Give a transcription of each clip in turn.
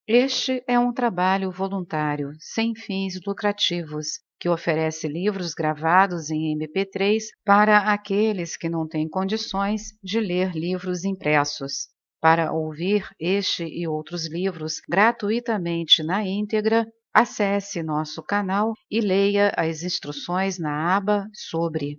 Este é um trabalho voluntário, sem fins lucrativos, que oferece livros gravados em MP3 para aqueles que não têm condições de ler livros impressos. Para ouvir este e outros livros gratuitamente na íntegra, acesse nosso canal e leia as instruções na aba Sobre.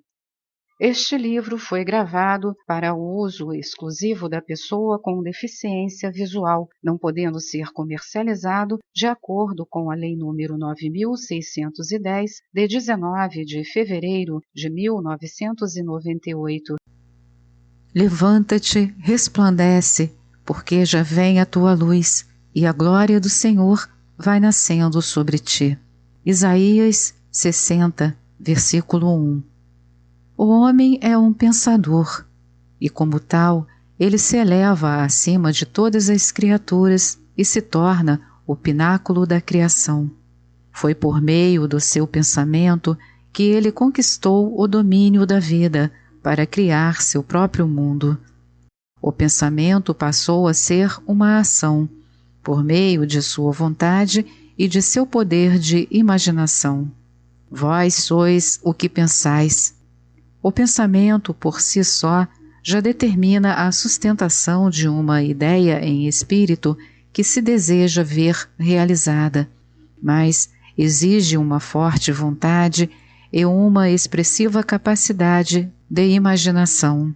Este livro foi gravado para o uso exclusivo da pessoa com deficiência visual, não podendo ser comercializado de acordo com a Lei nº 9.610, de 19 de fevereiro de 1998. Levanta-te, resplandece, porque já vem a tua luz, e a glória do Senhor vai nascendo sobre ti. Isaías 60, versículo 1. O homem é um pensador, e como tal, ele se eleva acima de todas as criaturas e se torna o pináculo da criação. Foi por meio do seu pensamento que ele conquistou o domínio da vida para criar seu próprio mundo. O pensamento passou a ser uma ação, por meio de sua vontade e de seu poder de imaginação. Vós sois o que pensais. O pensamento, por si só, já determina a sustentação de uma ideia em espírito que se deseja ver realizada, mas exige uma forte vontade e uma expressiva capacidade de imaginação.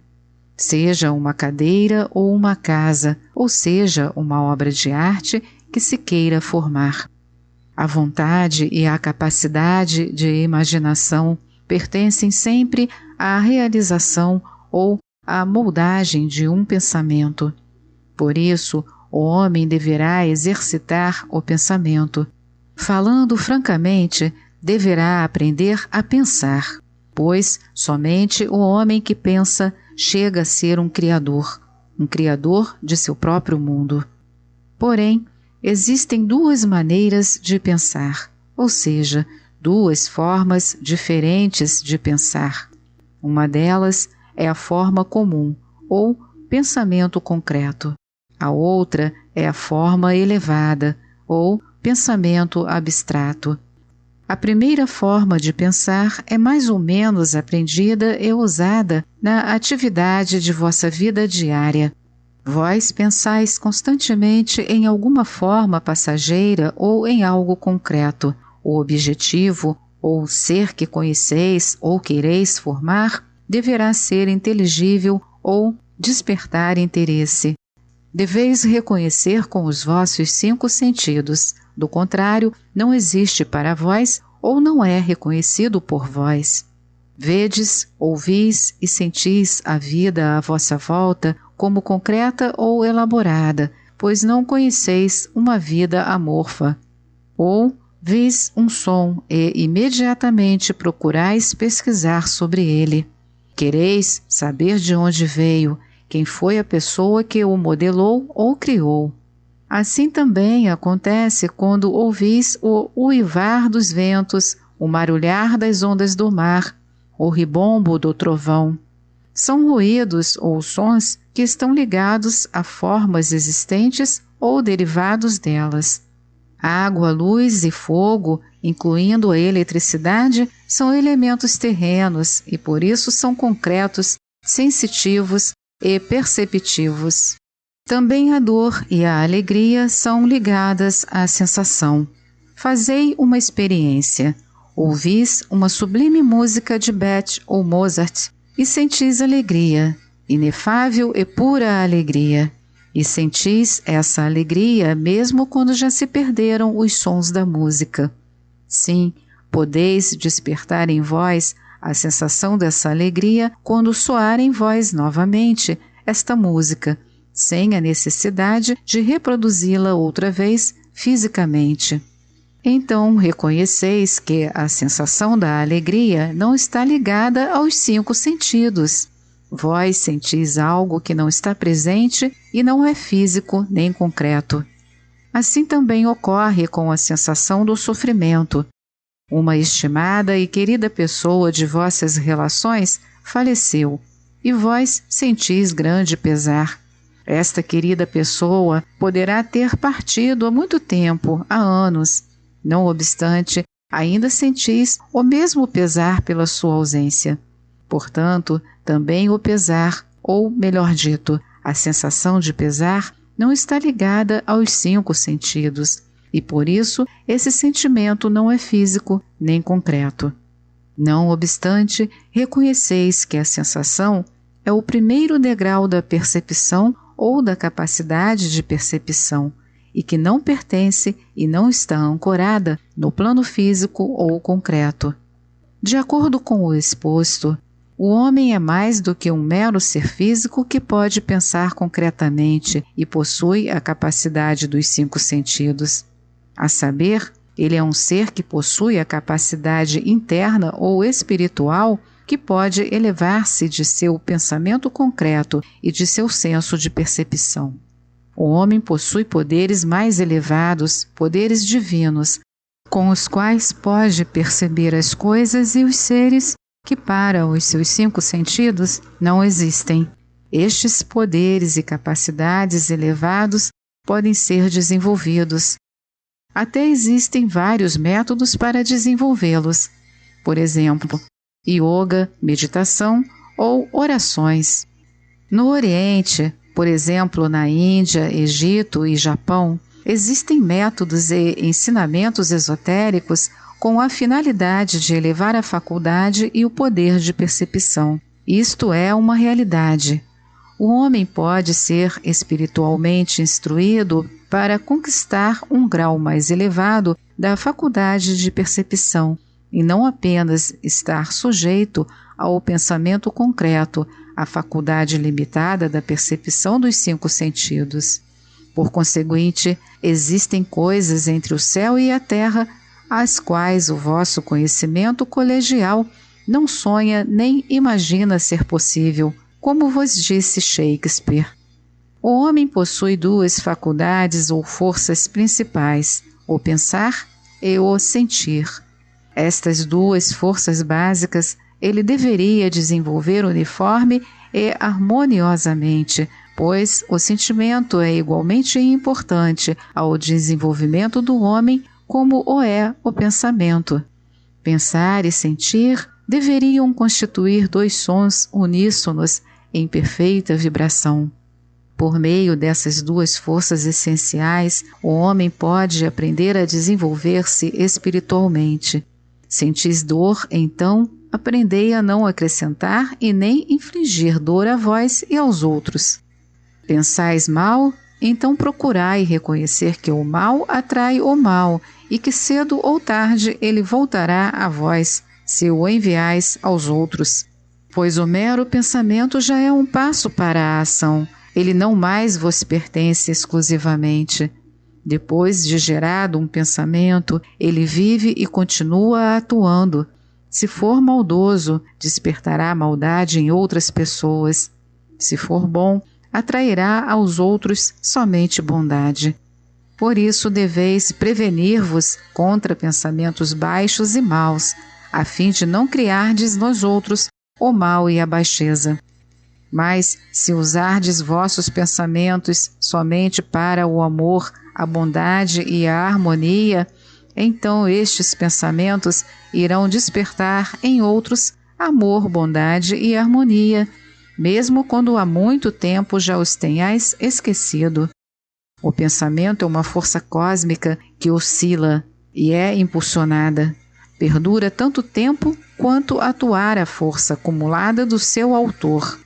Seja uma cadeira ou uma casa, ou seja uma obra de arte que se queira formar. A vontade e a capacidade de imaginação pertencem sempre à realização ou à moldagem de um pensamento. Por isso, o homem deverá exercitar o pensamento. Falando francamente, deverá aprender a pensar, pois somente o homem que pensa chega a ser um criador de seu próprio mundo. Porém, existem duas maneiras de pensar, ou seja, duas formas diferentes de pensar. Uma delas é a forma comum, ou pensamento concreto. A outra é a forma elevada, ou pensamento abstrato. A primeira forma de pensar é mais ou menos aprendida e usada na atividade de vossa vida diária. Vós pensais constantemente em alguma forma passageira ou em algo concreto. O objetivo, ou ser que conheceis ou quereis formar, deverá ser inteligível ou despertar interesse. Deveis reconhecer com os vossos 5 sentidos, do contrário, não existe para vós ou não é reconhecido por vós. Vedes, ouvis e sentis a vida à vossa volta como concreta ou elaborada, pois não conheceis uma vida amorfa. Ou vis um som e imediatamente procurais pesquisar sobre ele. Quereis saber de onde veio, quem foi a pessoa que o modelou ou criou. Assim também acontece quando ouvis o uivar dos ventos, o marulhar das ondas do mar, o ribombo do trovão. São ruídos ou sons que estão ligados a formas existentes ou derivados delas. Água, luz e fogo, incluindo a eletricidade, são elementos terrenos e por isso são concretos, sensitivos e perceptivos. Também a dor e a alegria são ligadas à sensação. Fazei uma experiência. Ouvis uma sublime música de Bach ou Mozart e sentis alegria, inefável e pura alegria. E sentis essa alegria mesmo quando já se perderam os sons da música. Sim, podeis despertar em vós a sensação dessa alegria quando soar em vós novamente esta música, sem a necessidade de reproduzi-la outra vez fisicamente. Então reconheceis que a sensação da alegria não está ligada aos 5 sentidos. Vós sentis algo que não está presente e não é físico nem concreto. Assim também ocorre com a sensação do sofrimento. Uma estimada e querida pessoa de vossas relações faleceu, e vós sentis grande pesar. Esta querida pessoa poderá ter partido há muito tempo, há anos. Não obstante, ainda sentis o mesmo pesar pela sua ausência. Portanto, também o pesar, ou melhor dito, a sensação de pesar, não está ligada aos 5 sentidos, e por isso esse sentimento não é físico nem concreto. Não obstante, reconheceis que a sensação é o primeiro degrau da percepção ou da capacidade de percepção, e que não pertence e não está ancorada no plano físico ou concreto. De acordo com o exposto, o homem é mais do que um mero ser físico que pode pensar concretamente e possui a capacidade dos 5 sentidos. A saber, ele é um ser que possui a capacidade interna ou espiritual que pode elevar-se de seu pensamento concreto e de seu senso de percepção. O homem possui poderes mais elevados, poderes divinos, com os quais pode perceber as coisas e os seres que para os seus 5 sentidos não existem. Estes poderes e capacidades elevados podem ser desenvolvidos. Até existem vários métodos para desenvolvê-los. Por exemplo, yoga, meditação ou orações. No Oriente, por exemplo, na Índia, Egito e Japão, existem métodos e ensinamentos esotéricos com a finalidade de elevar a faculdade e o poder de percepção. Isto é uma realidade. O homem pode ser espiritualmente instruído para conquistar um grau mais elevado da faculdade de percepção, e não apenas estar sujeito ao pensamento concreto, à faculdade limitada da percepção dos 5 sentidos. Por conseguinte, existem coisas entre o céu e a terra, as quais o vosso conhecimento colegial não sonha nem imagina ser possível, como vos disse Shakespeare. O homem possui 2 faculdades ou forças principais, o pensar e o sentir. Estas 2 forças básicas ele deveria desenvolver uniforme e harmoniosamente, pois o sentimento é igualmente importante ao desenvolvimento do homem como o é o pensamento. Pensar e sentir deveriam constituir 2 sons uníssonos em perfeita vibração. Por meio dessas 2 forças essenciais, o homem pode aprender a desenvolver-se espiritualmente. Sentis dor, então, aprendei a não acrescentar e nem infligir dor a vós e aos outros. Pensais mal, então procurai reconhecer que o mal atrai o mal e que cedo ou tarde ele voltará a vós, se o enviais aos outros. Pois o mero pensamento já é um passo para a ação, ele não mais vos pertence exclusivamente. Depois de gerado um pensamento, ele vive e continua atuando. Se for maldoso, despertará maldade em outras pessoas. Se for bom, atrairá aos outros somente bondade. Por isso deveis prevenir-vos contra pensamentos baixos e maus, a fim de não criardes nos outros o mal e a baixeza. Mas, se usardes vossos pensamentos somente para o amor, a bondade e a harmonia, então estes pensamentos irão despertar em outros amor, bondade e harmonia, mesmo quando há muito tempo já os tenhais esquecido. O pensamento é uma força cósmica que oscila e é impulsionada. Perdura tanto tempo quanto atuar a força acumulada do seu autor.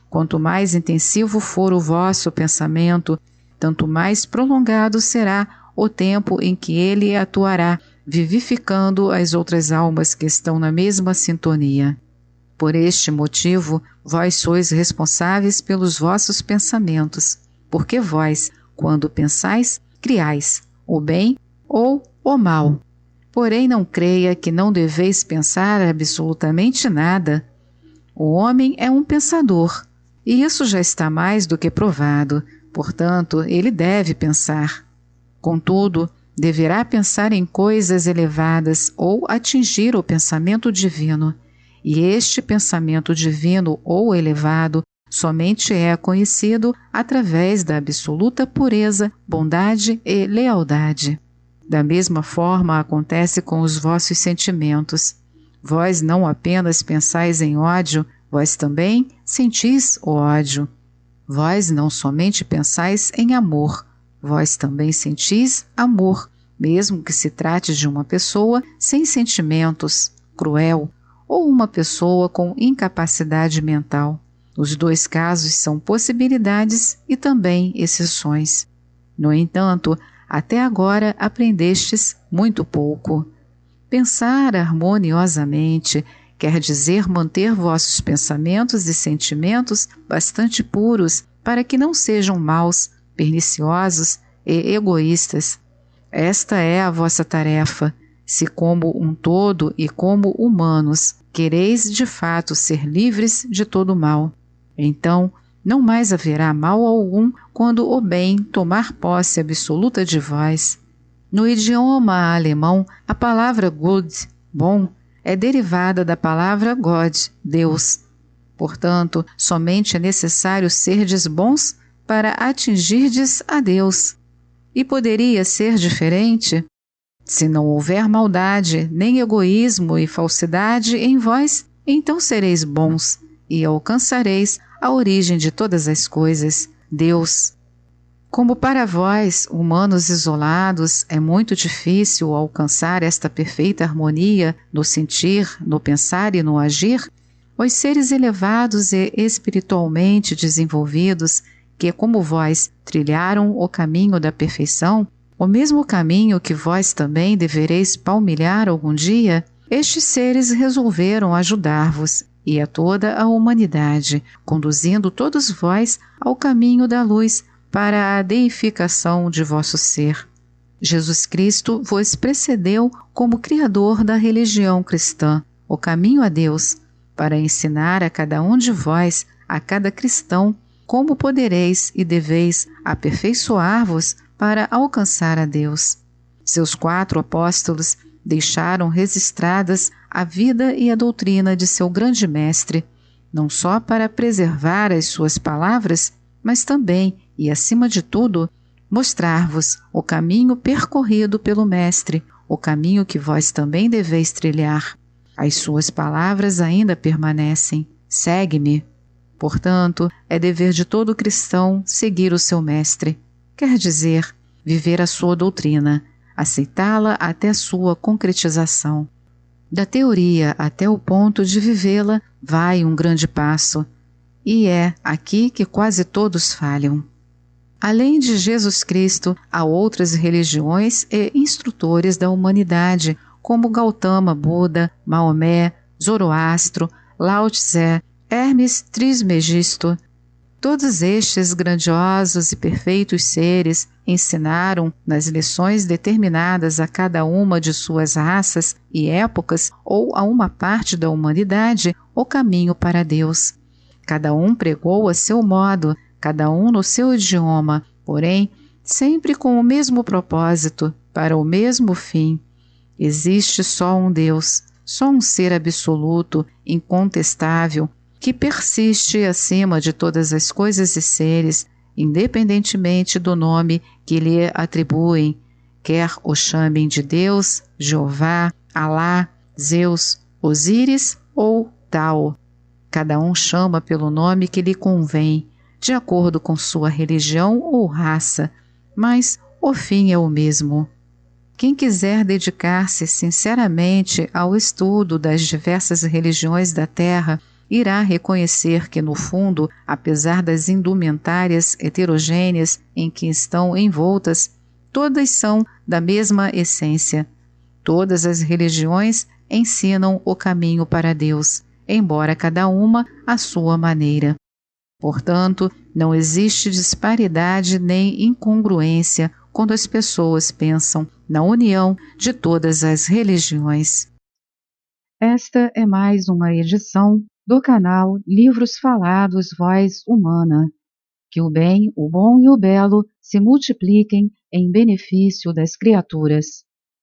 Quanto mais intensivo for o vosso pensamento, tanto mais prolongado será o tempo em que ele atuará, vivificando as outras almas que estão na mesma sintonia. Por este motivo, vós sois responsáveis pelos vossos pensamentos, porque vós, quando pensais, criais o bem ou o mal. Porém, não creia que não deveis pensar absolutamente nada. O homem é um pensador, e isso já está mais do que provado, portanto, ele deve pensar. Contudo, deverá pensar em coisas elevadas ou atingir o pensamento divino, e este pensamento divino ou elevado somente é conhecido através da absoluta pureza, bondade e lealdade. Da mesma forma acontece com os vossos sentimentos. Vós não apenas pensais em ódio, vós também sentis o ódio. Vós não somente pensais em amor, vós também sentis amor, mesmo que se trate de uma pessoa sem sentimentos, cruel, ou uma pessoa com incapacidade mental. Os dois casos são possibilidades e também exceções. No entanto, até agora aprendestes muito pouco. Pensar harmoniosamente quer dizer manter vossos pensamentos e sentimentos bastante puros para que não sejam maus, perniciosos e egoístas. Esta é a vossa tarefa, se como um todo e como humanos quereis de fato ser livres de todo mal. Então, não mais haverá mal algum quando o bem tomar posse absoluta de vós. No idioma alemão, a palavra gut, bom, é derivada da palavra God, Deus. Portanto, somente é necessário serdes bons para atingirdes a Deus. E poderia ser diferente? Se não houver maldade, nem egoísmo e falsidade em vós, então sereis bons e alcançareis a origem de todas as coisas, Deus. Como para vós, humanos isolados, é muito difícil alcançar esta perfeita harmonia no sentir, no pensar e no agir, os seres elevados e espiritualmente desenvolvidos, que como vós trilharam o caminho da perfeição, o mesmo caminho que vós também devereis palmilhar algum dia, estes seres resolveram ajudar-vos e a toda a humanidade, conduzindo todos vós ao caminho da luz, para a deificação de vosso ser. Jesus Cristo vos precedeu como Criador da religião cristã, o caminho a Deus, para ensinar a cada um de vós, a cada cristão, como podereis e deveis aperfeiçoar-vos para alcançar a Deus. Seus 4 apóstolos deixaram registradas a vida e a doutrina de seu grande mestre, não só para preservar as suas palavras, mas também, e acima de tudo, mostrar-vos o caminho percorrido pelo Mestre, o caminho que vós também deveis trilhar. As suas palavras ainda permanecem. Segue-me. Portanto, é dever de todo cristão seguir o seu Mestre, quer dizer, viver a sua doutrina, aceitá-la até sua concretização. Da teoria até o ponto de vivê-la vai um grande passo, e é aqui que quase todos falham. Além de Jesus Cristo, há outras religiões e instrutores da humanidade, como Gautama Buda, Maomé, Zoroastro, Lao Tse, Hermes Trismegisto. Todos estes grandiosos e perfeitos seres ensinaram, nas lições determinadas a cada uma de suas raças e épocas ou a uma parte da humanidade, o caminho para Deus. Cada um pregou a seu modo, cada um no seu idioma, porém, sempre com o mesmo propósito, para o mesmo fim. Existe só um Deus, só um ser absoluto, incontestável, que persiste acima de todas as coisas e seres, independentemente do nome que lhe atribuem, quer o chamem de Deus, Jeová, Alá, Zeus, Osíris ou Tao. Cada um chama pelo nome que lhe convém, de acordo com sua religião ou raça, mas o fim é o mesmo. Quem quiser dedicar-se sinceramente ao estudo das diversas religiões da Terra, irá reconhecer que, no fundo, apesar das indumentárias heterogêneas em que estão envoltas, todas são da mesma essência. Todas as religiões ensinam o caminho para Deus, embora cada uma à sua maneira. Portanto, não existe disparidade nem incongruência quando as pessoas pensam na união de todas as religiões. Esta é mais uma edição do canal Livros Falados Voz Humana. Que o bem, o bom e o belo se multipliquem em benefício das criaturas.